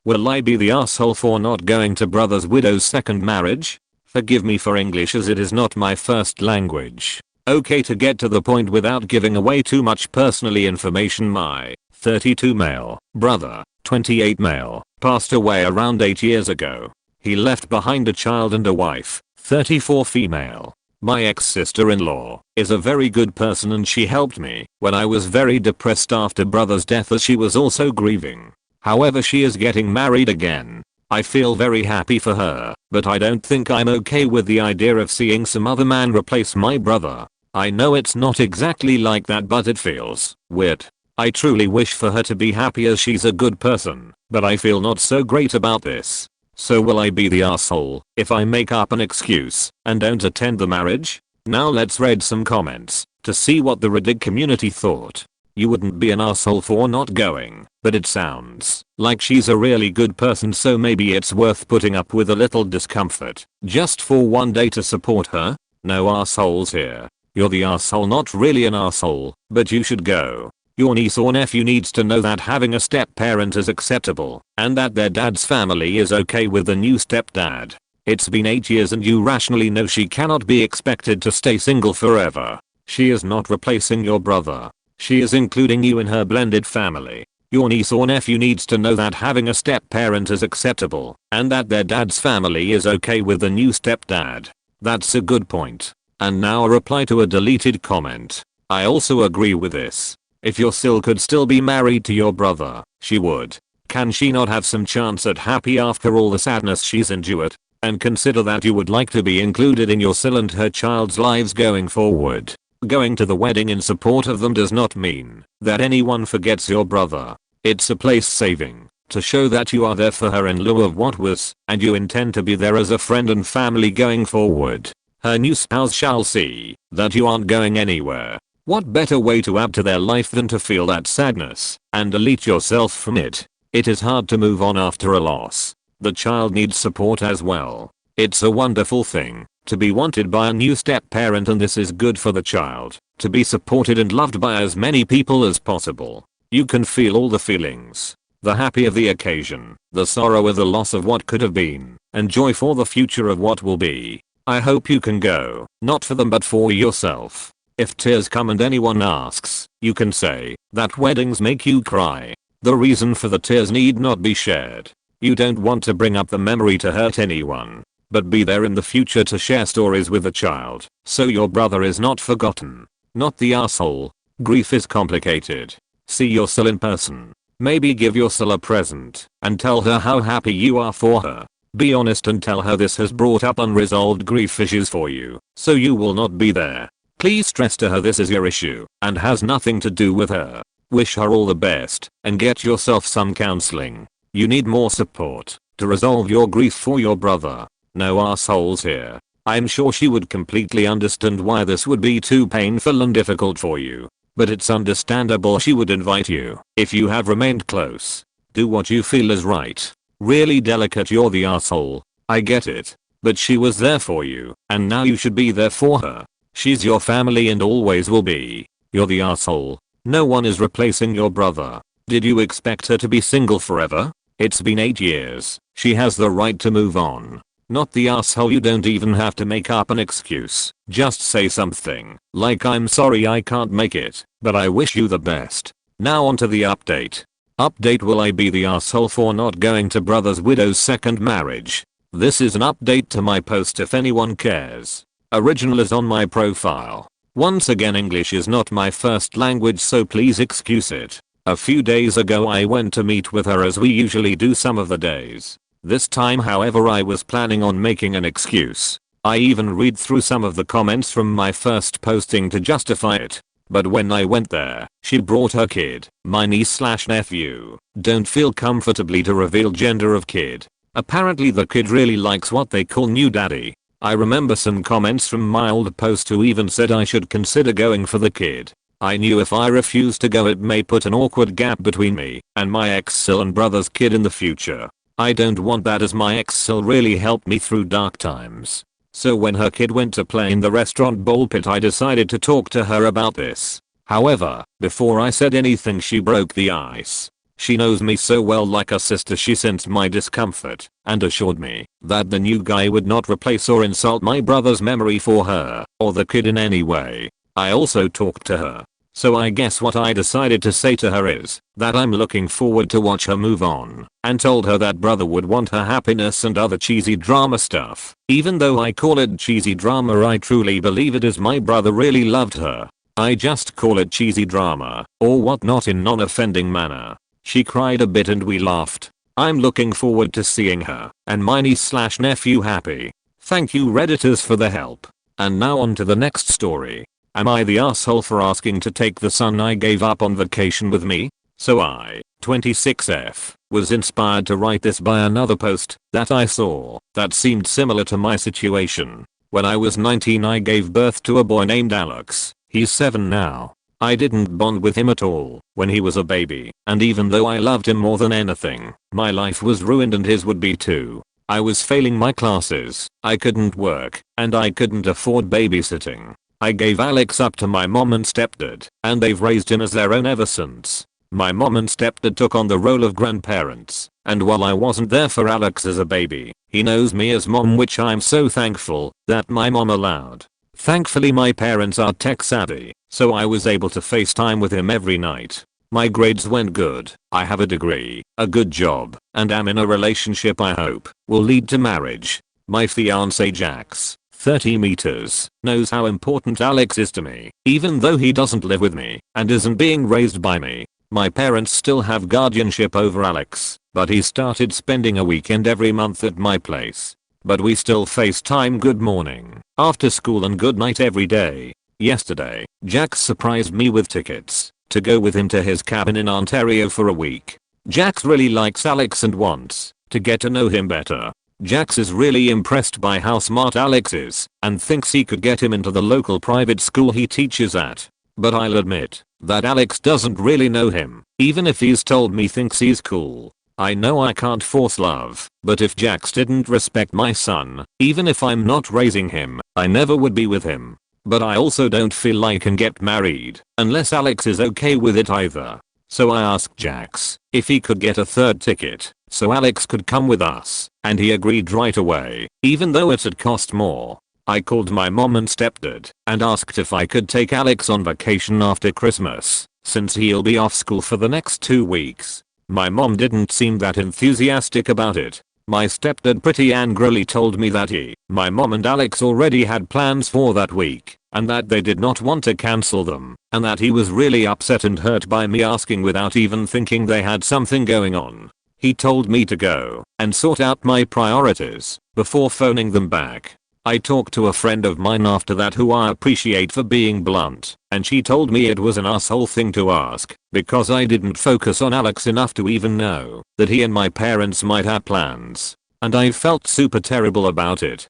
Will I be the asshole for not going to brother's widow's second marriage? Forgive me for English as it is not my first language. Okay, to get to the point without giving away too much personally information, my 32 male brother, 28 male, passed away around 8 years ago. He left behind a child and a wife, 34 female. My ex-sister-in-law is a very good person and she helped me when I was very depressed after brother's death as she was also grieving. However, she is getting married again. I feel very happy for her, but I don't think I'm okay with the idea of seeing some other man replace my brother. I know it's not exactly like that, but it feels weird. I truly wish for her to be happy as she's a good person, but I feel not so great about this. So will I be the asshole if I make up an excuse and don't attend the marriage? Now let's read some comments to see what the Reddit community thought. You wouldn't be an asshole for not going, but it sounds like she's a really good person, so maybe it's worth putting up with a little discomfort just for one day to support her. No assholes here. You're the asshole, not really an asshole, but you should go. Your niece or nephew needs to know that having a step parent is acceptable and that their dad's family is okay with the new stepdad. It's been 8 years and you rationally know she cannot be expected to stay single forever. She is not replacing your brother. She is including you in her blended family. Your niece or nephew needs to know that having a step parent is acceptable and that their dad's family is okay with the new stepdad. That's a good point. And now a reply to a deleted comment. I also agree with this. If your sil could still be married to your brother, she would. Can she not have some chance at happy after all the sadness she's endured? And consider that you would like to be included in your sil and her child's lives going forward. Going to the wedding in support of them does not mean that anyone forgets your brother. It's a place saving to show that you are there for her in lieu of what was, and you intend to be there as a friend and family going forward. Her new spouse shall see that you aren't going anywhere. What better way to add to their life than to feel that sadness and delete yourself from it? It is hard to move on after a loss. The child needs support as well. It's a wonderful thing to be wanted by a new step parent, and this is good for the child to be supported and loved by as many people as possible. You can feel all the feelings. The happy of the occasion, the sorrow of the loss of what could have been, and joy for the future of what will be. I hope you can go, not for them but for yourself. If tears come and anyone asks, you can say that weddings make you cry. The reason for the tears need not be shared. You don't want to bring up the memory to hurt anyone, but be there in the future to share stories with the child, so your brother is not forgotten. Not the asshole. Grief is complicated. See your sil in person. Maybe give your sil a present and tell her how happy you are for her. Be honest and tell her this has brought up unresolved grief issues for you, so you will not be there. Please stress to her this is your issue and has nothing to do with her. Wish her all the best and get yourself some counseling. You need more support to resolve your grief for your brother. No assholes here. I'm sure she would completely understand why this would be too painful and difficult for you. But it's understandable she would invite you if you have remained close. Do what you feel is right. Really delicate, you're the asshole. I get it. But she was there for you and now you should be there for her. She's your family and always will be. You're the asshole. No one is replacing your brother. Did you expect her to be single forever? It's been 8 years. She has the right to move on. Not the asshole. You don't even have to make up an excuse. Just say something like, I'm sorry I can't make it, but I wish you the best. Now on to the update. Update: will I be the asshole for not going to brother's widow's second marriage? This is an update to my post if anyone cares. Original is on my profile. Once again, English is not my first language, so please excuse it. A few days ago I went to meet with her as we usually do some of the days. This time however I was planning on making an excuse. I even read through some of the comments from my first posting to justify it. But when I went there, she brought her kid, my niece/nephew. Don't feel comfortably to reveal gender of kid. Apparently the kid really likes what they call new daddy. I remember some comments from my old post who even said I should consider going for the kid. I knew if I refused to go it may put an awkward gap between me and my ex-sil and brother's kid in the future. I don't want that as my ex-sil really helped me through dark times. So when her kid went to play in the restaurant ball pit I decided to talk to her about this. However, before I said anything she broke the ice. She knows me so well like a sister. She sensed my discomfort and assured me that the new guy would not replace or insult my brother's memory for her or the kid in any way. I also talked to her. So I guess what I decided to say to her is that I'm looking forward to watch her move on, and told her that brother would want her happiness and other cheesy drama stuff. Even though I call it cheesy drama, I truly believe it is my brother really loved her. I just call it cheesy drama or whatnot in non-offending manner. She cried a bit and we laughed. I'm looking forward to seeing her and my niece/nephew happy. Thank you Redditors for the help. And now on to the next story. Am I the asshole for asking to take the son I gave up on vacation with me? So I, 26F, was inspired to write this by another post that I saw that seemed similar to my situation. When I was 19 I gave birth to a boy named Alex. He's 7 now. I didn't bond with him at all when he was a baby, and even though I loved him more than anything, my life was ruined and his would be too. I was failing my classes, I couldn't work, and I couldn't afford babysitting. I gave Alex up to my mom and stepdad, and they've raised him as their own ever since. My mom and stepdad took on the role of grandparents, and while I wasn't there for Alex as a baby, he knows me as mom, which I'm so thankful that my mom allowed. Thankfully my parents are tech savvy, so I was able to FaceTime with him every night. My grades went good, I have a degree, a good job, and am in a relationship I hope will lead to marriage. My fiance Jax, 30 meters, knows how important Alex is to me, even though he doesn't live with me and isn't being raised by me. My parents still have guardianship over Alex, but he started spending a weekend every month at my place. But we still FaceTime good morning, after school and good night every day. Yesterday, Jax surprised me with tickets to go with him to his cabin in Ontario for a week. Jax really likes Alex and wants to get to know him better. Jax is really impressed by how smart Alex is and thinks he could get him into the local private school he teaches at. But I'll admit that Alex doesn't really know him, even if he's told me thinks he's cool. I know I can't force love, but if Jax didn't respect my son, even if I'm not raising him, I never would be with him. But I also don't feel I can get married unless Alex is okay with it either. So I asked Jax if he could get a third ticket so Alex could come with us, and he agreed right away, even though it'd cost more. I called my mom and stepdad and asked if I could take Alex on vacation after Christmas, since he'll be off school for the next 2 weeks. My mom didn't seem that enthusiastic about it. My stepdad pretty angrily told me that my mom and Alex already had plans for that week, and that they did not want to cancel them, and that he was really upset and hurt by me asking without even thinking they had something going on. He told me to go and sort out my priorities before phoning them back. I talked to a friend of mine after that who I appreciate for being blunt, and she told me it was an asshole thing to ask because I didn't focus on Alex enough to even know that he and my parents might have plans. And I felt super terrible about it,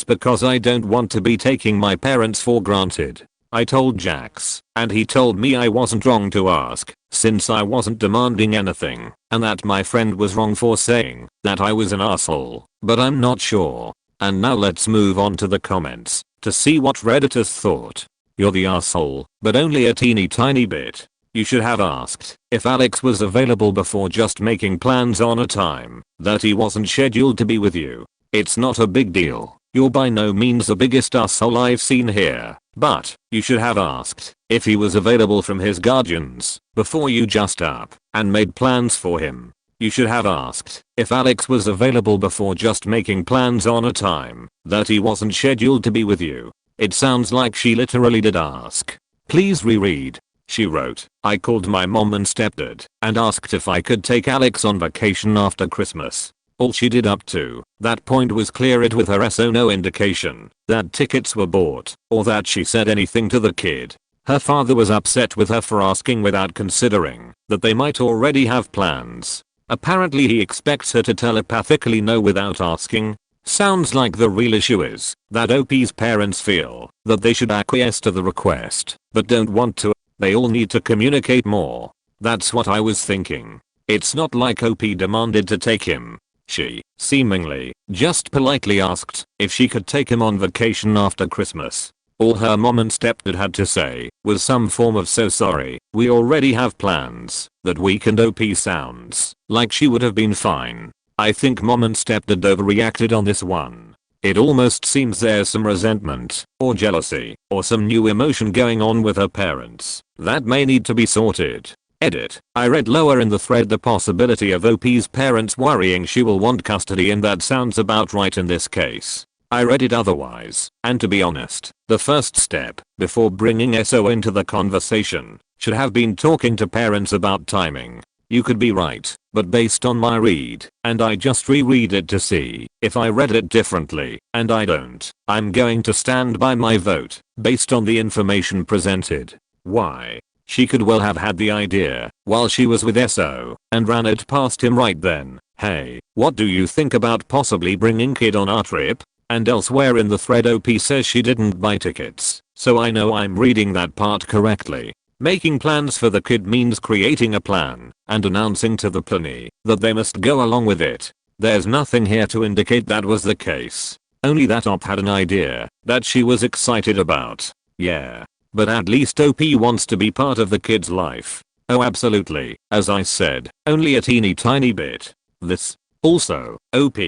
because I don't want to be taking my parents for granted. I told Jax, and he told me I wasn't wrong to ask, since I wasn't demanding anything, and that my friend was wrong for saying that I was an asshole, but I'm not sure. And now let's move on to the comments to see what Redditors thought. You're the asshole, but only a teeny tiny bit. You should have asked if Alex was available before just making plans on a time that he wasn't scheduled to be with you. It's not a big deal. You're by no means the biggest asshole I've seen here, but you should have asked if he was available from his guardians before you just up and made plans for him. You should have asked if Alex was available before just making plans on a time that he wasn't scheduled to be with you. It sounds like she literally did ask. Please reread. She wrote, I called my mom and stepdad and asked if I could take Alex on vacation after Christmas. All she did up to that point was clear it with her so no indication that tickets were bought or that she said anything to the kid. Her father was upset with her for asking without considering that they might already have plans. Apparently he expects her to telepathically know without asking. Sounds like the real issue is that OP's parents feel that they should acquiesce to the request, but don't want to. They all need to communicate more. That's what I was thinking. It's not like OP demanded to take him. She, seemingly, just politely asked if she could take him on vacation after Christmas. All her mom and stepdad had to say was some form of "so sorry, we already have plans." That weak and OP sounds like she would have been fine. I think mom and stepdad overreacted on this one. It almost seems there's some resentment, or jealousy, or some new emotion going on with her parents that may need to be sorted. Edit. I read lower in the thread the possibility of OP's parents worrying she will want custody, and that sounds about right in this case. I read it otherwise, and to be honest, the first step, before bringing SO into the conversation, should have been talking to parents about timing. You could be right, but based on my read, and I just reread it to see if I read it differently, and I don't, I'm going to stand by my vote, based on the information presented. Why? She could well have had the idea while she was with SO, and ran it past him right then. Hey, what do you think about possibly bringing kid on our trip? And elsewhere in the thread OP says she didn't buy tickets, so I know I'm reading that part correctly. Making plans for the kid means creating a plan and announcing to the planny that they must go along with it. There's nothing here to indicate that was the case. Only that OP had an idea that she was excited about. Yeah. But at least OP wants to be part of the kid's life. Oh absolutely, as I said, only a teeny tiny bit. This. Also, OP,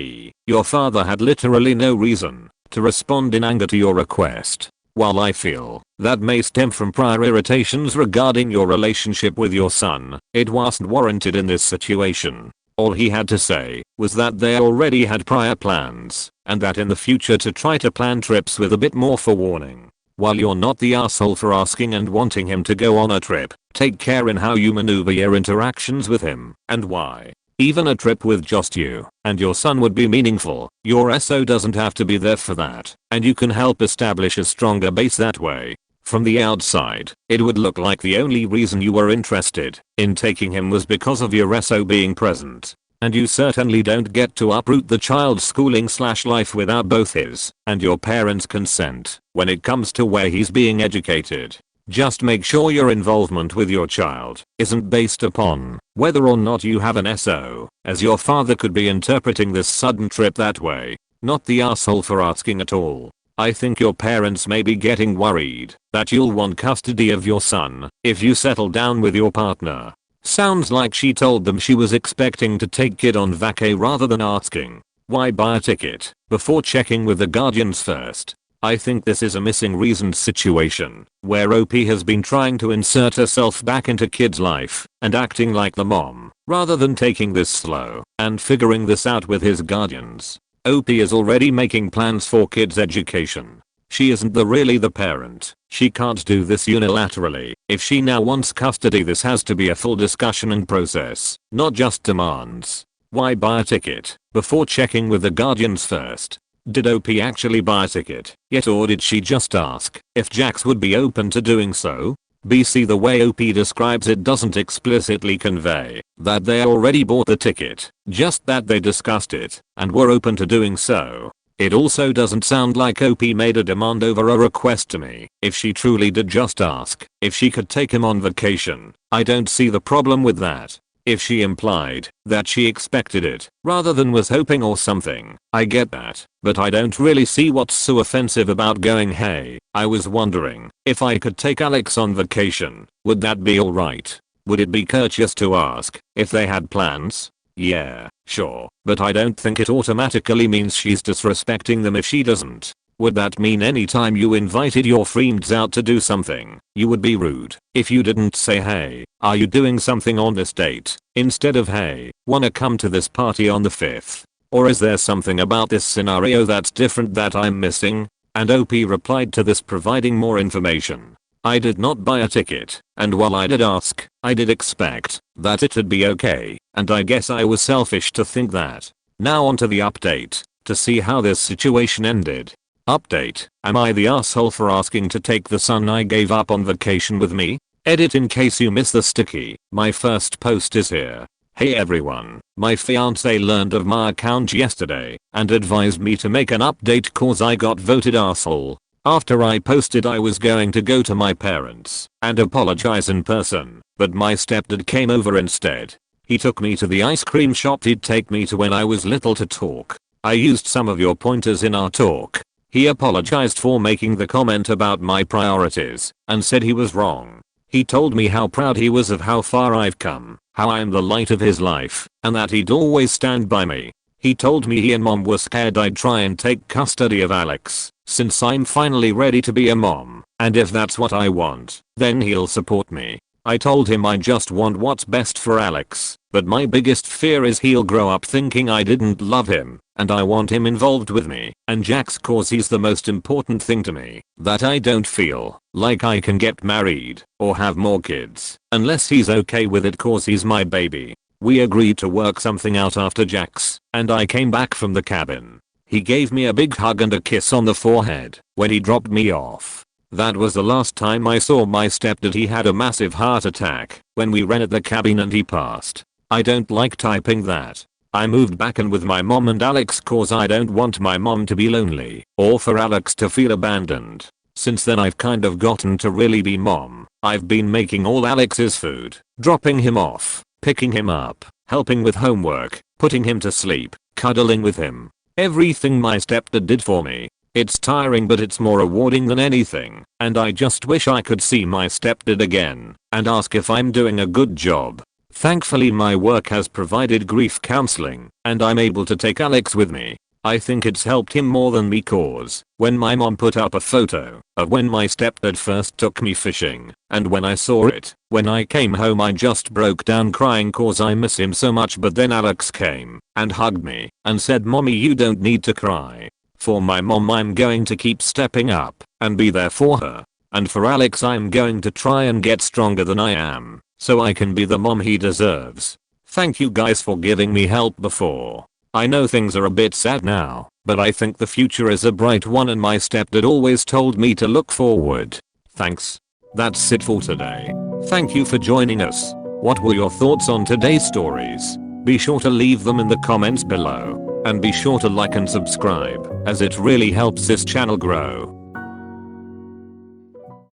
your father had literally no reason to respond in anger to your request. While I feel that may stem from prior irritations regarding your relationship with your son, it wasn't warranted in this situation. All he had to say was that they already had prior plans, and that in the future to try to plan trips with a bit more forewarning. While you're not the asshole for asking and wanting him to go on a trip, take care in how you maneuver your interactions with him and why. Even a trip with just you and your son would be meaningful. Your SO doesn't have to be there for that, and you can help establish a stronger base that way. From the outside, it would look like the only reason you were interested in taking him was because of your SO being present. And you certainly don't get to uproot the child's schooling/life without both his and your parents' consent when it comes to where he's being educated. Just make sure your involvement with your child isn't based upon whether or not you have an SO, as your father could be interpreting this sudden trip that way. Not the asshole for asking at all. I think your parents may be getting worried that you'll want custody of your son if you settle down with your partner. Sounds like she told them she was expecting to take kid on vacay rather than asking why buy a ticket before checking with the guardians first. I think this is a missing reasons situation where OP has been trying to insert herself back into kid's life and acting like the mom rather than taking this slow and figuring this out with his guardians. OP is already making plans for kids' education. She isn't really the parent. She can't do this unilaterally. If she now wants custody, this has to be a full discussion and process, not just demands. Why buy a ticket before checking with the guardians first? Did OP actually buy a ticket yet, or did she just ask if Jax would be open to doing so? BC, the way OP describes it doesn't explicitly convey that they already bought the ticket, just that they discussed it and were open to doing so. It also doesn't sound like OP made a demand over a request to me. If she truly did just ask if she could take him on vacation, I don't see the problem with that. If she implied that she expected it rather than was hoping or something, I get that, but I don't really see what's so offensive about going, "Hey, I was wondering if I could take Alex on vacation, would that be alright?" Would it be courteous to ask if they had plans? Yeah, sure, but I don't think it automatically means she's disrespecting them if she doesn't. Would that mean anytime you invited your friends out to do something, you would be rude if you didn't say, "Hey, are you doing something on this date?" instead of, "Hey, wanna come to this party on the 5th? Or is there something about this scenario that's different that I'm missing?" And OP replied to this, providing more information. "I did not buy a ticket, and while I did ask, I did expect that it'd be okay, and I guess I was selfish to think that." Now onto the update, to see how this situation ended. Update: am I the asshole for asking to take the son I gave up on vacation with me? Edit: in case you missed the sticky, my first post is here. Hey everyone, my fiance learned of my account yesterday and advised me to make an update cause I got voted asshole. After I posted I was going to go to my parents and apologize in person, but my stepdad came over instead. He took me to the ice cream shop he'd take me to when I was little to talk. I used some of your pointers in our talk. He apologized for making the comment about my priorities and said he was wrong. He told me how proud he was of how far I've come, how I am the light of his life, and that he'd always stand by me. He told me he and mom were scared I'd try and take custody of Alex, since I'm finally ready to be a mom, and if that's what I want, then he'll support me. I told him I just want what's best for Alex, but my biggest fear is he'll grow up thinking I didn't love him, and I want him involved with me and Jax cause he's the most important thing to me, that I don't feel like I can get married or have more kids unless he's okay with it cause he's my baby. We agreed to work something out after Jax and I came back from the cabin. He gave me a big hug and a kiss on the forehead when he dropped me off. That was the last time I saw my stepdad. He had a massive heart attack when we rented the cabin and he passed. I don't like typing that. I moved back in with my mom and Alex cause I don't want my mom to be lonely or for Alex to feel abandoned. Since then I've kind of gotten to really be mom. I've been making all Alex's food, dropping him off, picking him up, helping with homework, putting him to sleep, cuddling with him. Everything my stepdad did for me. It's tiring but it's more rewarding than anything, and I just wish I could see my stepdad again and ask if I'm doing a good job. Thankfully my work has provided grief counseling and I'm able to take Alex with me. I think it's helped him more than me cause when my mom put up a photo of when my stepdad first took me fishing, and when I saw it, when I came home I just broke down crying cause I miss him so much, but then Alex came and hugged me and said, "Mommy, you don't need to cry." For my mom I'm going to keep stepping up and be there for her. And for Alex I'm going to try and get stronger than I am so I can be the mom he deserves. Thank you guys for giving me help before. I know things are a bit sad now, but I think the future is a bright one and my stepdad always told me to look forward. Thanks. That's it for today. Thank you for joining us. What were your thoughts on today's stories? Be sure to leave them in the comments below. And be sure to like and subscribe, as it really helps this channel grow.